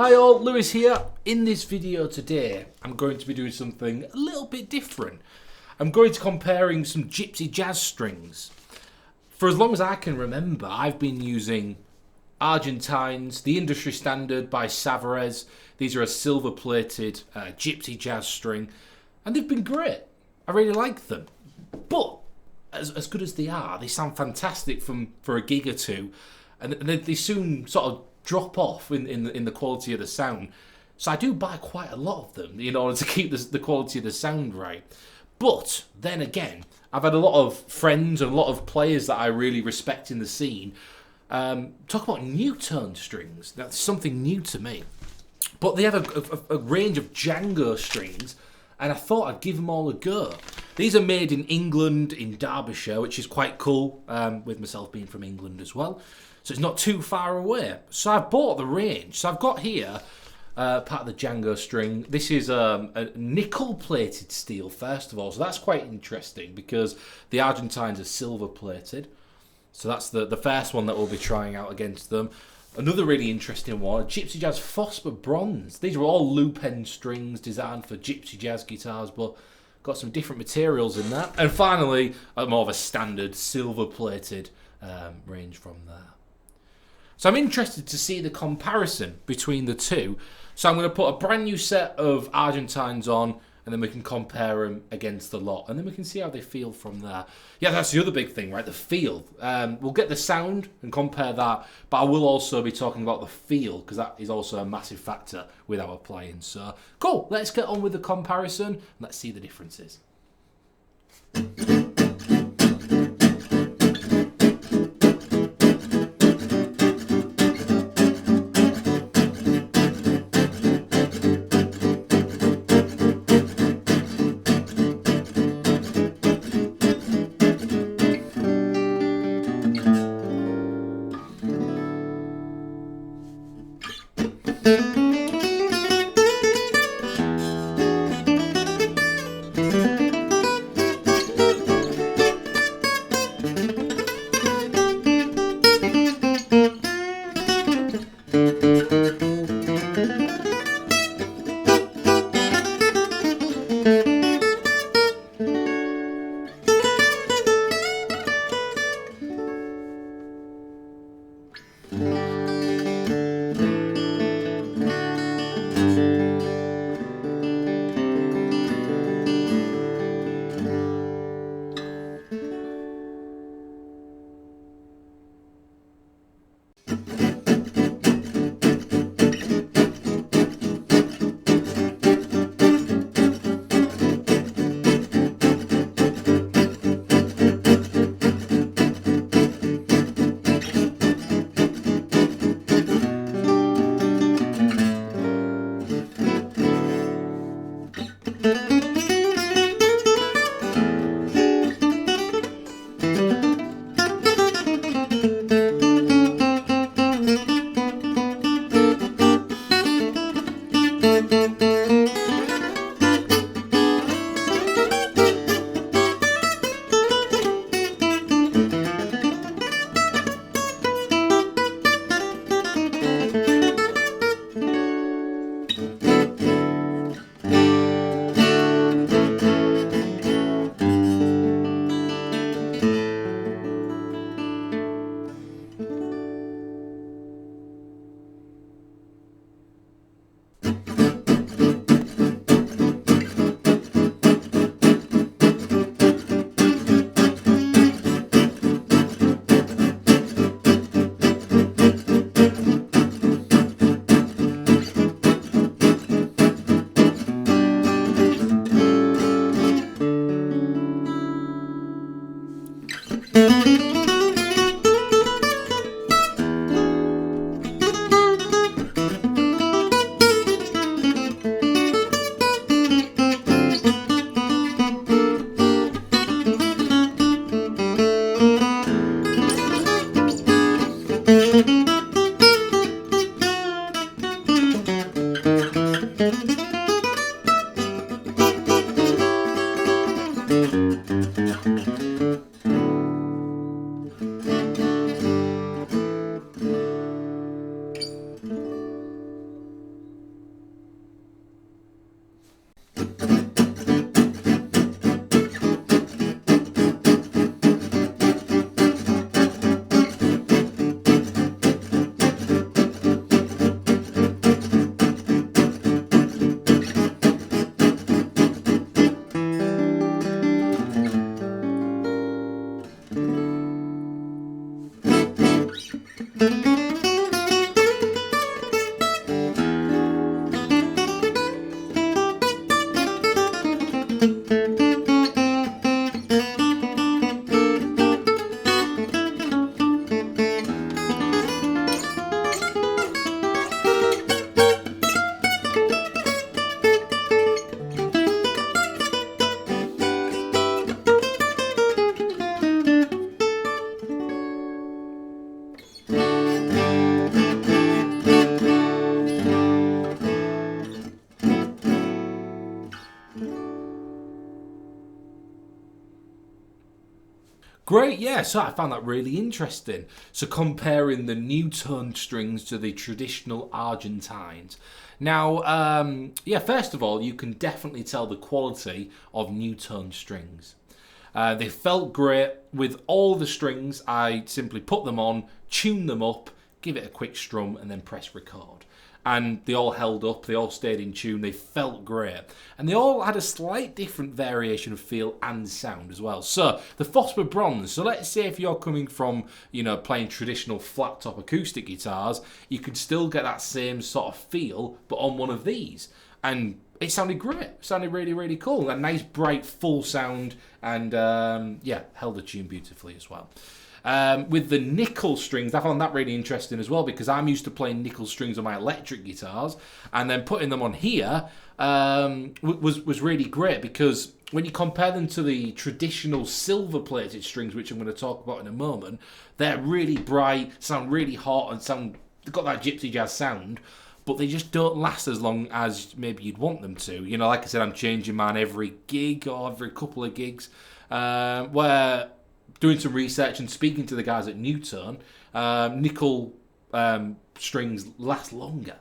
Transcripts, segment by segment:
Hi all, Lewis here. In this video today, I'm going to be doing something a little bit different. I'm going to comparing some Gypsy jazz strings. For as long as I can remember, I've been using Argentines, the industry standard by Savarez. These are a silver-plated Gypsy jazz string, and they've been great. I really like them. But as good as they are, they sound fantastic for a gig or two, and they soon sort of drop off in the quality of the sound. So I do buy quite a lot of them in order to keep the quality of the sound right. But then again, I've had a lot of friends and a lot of players that I really respect in the scene talk about new tone strings. That's something new to me. But they have a range of Django strings, and I thought I'd give them all a go. These are made in England, in Derbyshire, which is quite cool, with myself being from England as well. So it's not too far away. So I've bought the range. So I've got here part of the Django string. This is a nickel-plated steel, first of all. So that's quite interesting because the Argentines are silver-plated. So that's the first one that we'll be trying out against them. Another really interesting one, Gypsy Jazz Phosphor Bronze. These are all loop-end strings designed for Gypsy Jazz guitars, but got some different materials in that. And finally, more of a standard silver-plated range from there. So I'm interested to see the comparison between the two. So I'm going to put a brand new set of Argentines on, and then we can compare them against the lot. And then we can see how they feel from there. Yeah, that's the other big thing, right? The feel. We'll get the sound and compare that, but I will also be talking about the feel, because that is also a massive factor with our playing. So, cool. Let's get on with the comparison. Let's see the differences. Great, yeah, so I found that really interesting. So comparing the new tone strings to the traditional Argentines. Now, yeah, first of all, you can definitely tell the quality of new tone strings. They felt great. With all the strings, I simply put them on, tune them up, give it a quick strum, and then press record. And they all held up, they all stayed in tune, they felt great. And they all had a slight different variation of feel and sound as well. So, the phosphor bronze, so let's say if you're coming from, you know, playing traditional flat top acoustic guitars, you could still get that same sort of feel, but on one of these. And it sounded great, it sounded really, really cool. A nice, bright, full sound, and yeah, held the tune beautifully as well. With the nickel strings, I found that really interesting as well, because I'm used to playing nickel strings on my electric guitars, and then putting them on here was really great, because when you compare them to the traditional silver-plated strings, which I'm going to talk about in a moment, they're really bright, sound really hot, and they've got that gypsy jazz sound, but they just don't last as long as maybe you'd want them to. You know, like I said, I'm changing mine every gig or every couple of gigs, where doing some research and speaking to the guys at Newton, nickel strings last longer.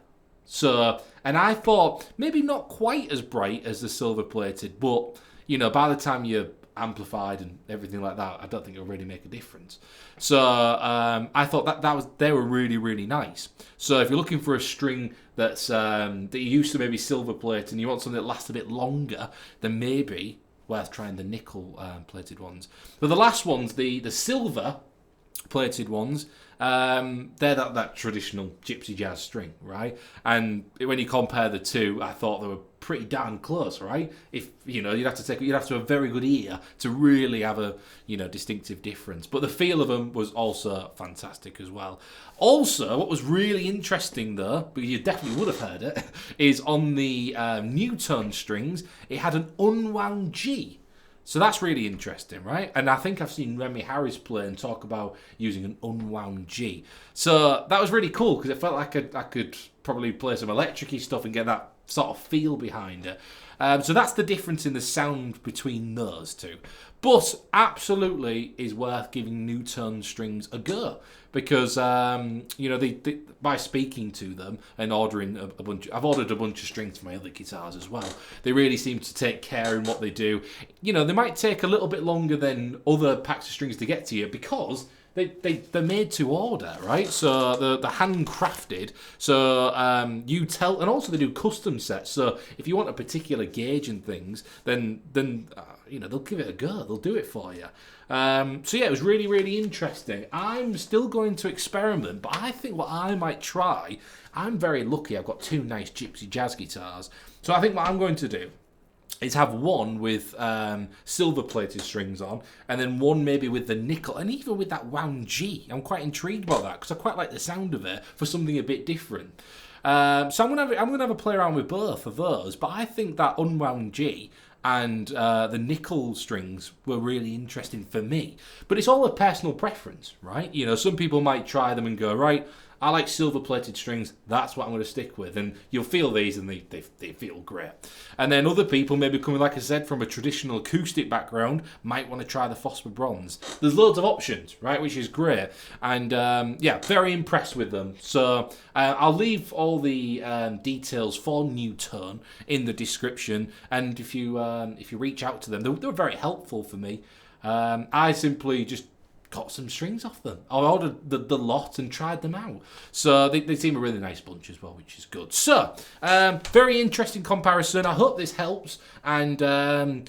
So, and I thought maybe not quite as bright as the silver plated, but you know, by the time you're amplified and everything like that, I don't think it'll really make a difference. So I thought they were really, really nice. So if you're looking for a string that's that you used to maybe silver plate and you want something that lasts a bit longer, then maybe worth trying the nickel plated ones. But the last ones, the silver plated ones, they're that traditional gypsy jazz string, right? And when you compare the two, I thought they were pretty darn close, right? If you know, you'd have to have a very good ear to really have a distinctive difference. But the feel of them was also fantastic as well. Also, what was really interesting though, because you definitely would have heard it, is on the Newton strings, it had an unwound G. So that's really interesting, right? And I think I've seen Remy Harris play and talk about using an unwound G. So that was really cool, because it felt like I could probably play some electric-y stuff and get that sort of feel behind it. So that's the difference in the sound between those two. But absolutely is worth giving Newton strings a go, because they by speaking to them and ordering a bunch, I've ordered a bunch of strings for my other guitars as well. They really seem to take care in what they do. You know, they might take a little bit longer than other packs of strings to get to you, because they're made to order, right? So they're handcrafted. So you tell, and also they do custom sets. So if you want a particular gauge and things, then they'll give it a go. They'll do it for you. So yeah, it was really, really interesting. I'm still going to experiment, but I think what I might try, I'm very lucky. I've got two nice gypsy jazz guitars. So I think what I'm going to do is have one with silver-plated strings on, and then one maybe with the nickel, and even with that wound G. I'm quite intrigued about that, because I quite like the sound of it for something a bit different. So I'm gonna have a play around with both of those, but I think that unwound G and the nickel strings were really interesting for me. But it's all a personal preference, right? You know, some people might try them and go, right, I like silver-plated strings, that's what I'm going to stick with. And you'll feel these and they feel great. And then other people, maybe coming, like I said, from a traditional acoustic background, might want to try the phosphor bronze. There's loads of options, right, which is great. And yeah, very impressed with them. So I'll leave all the details for Newton in the description. And if you reach out to them, they were very helpful for me. I simply just got some strings off them. I ordered the lot and tried them out. So they seem a really nice bunch as well, which is good. So, very interesting comparison. I hope this helps. And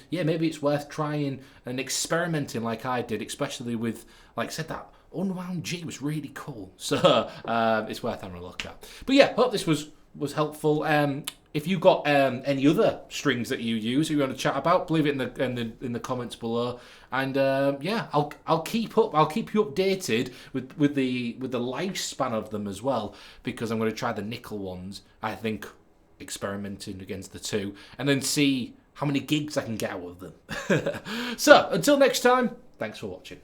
yeah, maybe it's worth trying and experimenting like I did, especially with, like I said, that unwound G was really cool. So, it's worth having a look at. But yeah, hope this was helpful. If you got any other strings that you use, or you want to chat about, leave it in the comments below. And yeah, I'll keep you updated with the lifespan of them as well, because I'm going to try the nickel ones. I think experimenting against the two, and then see how many gigs I can get out of them. So until next time, thanks for watching.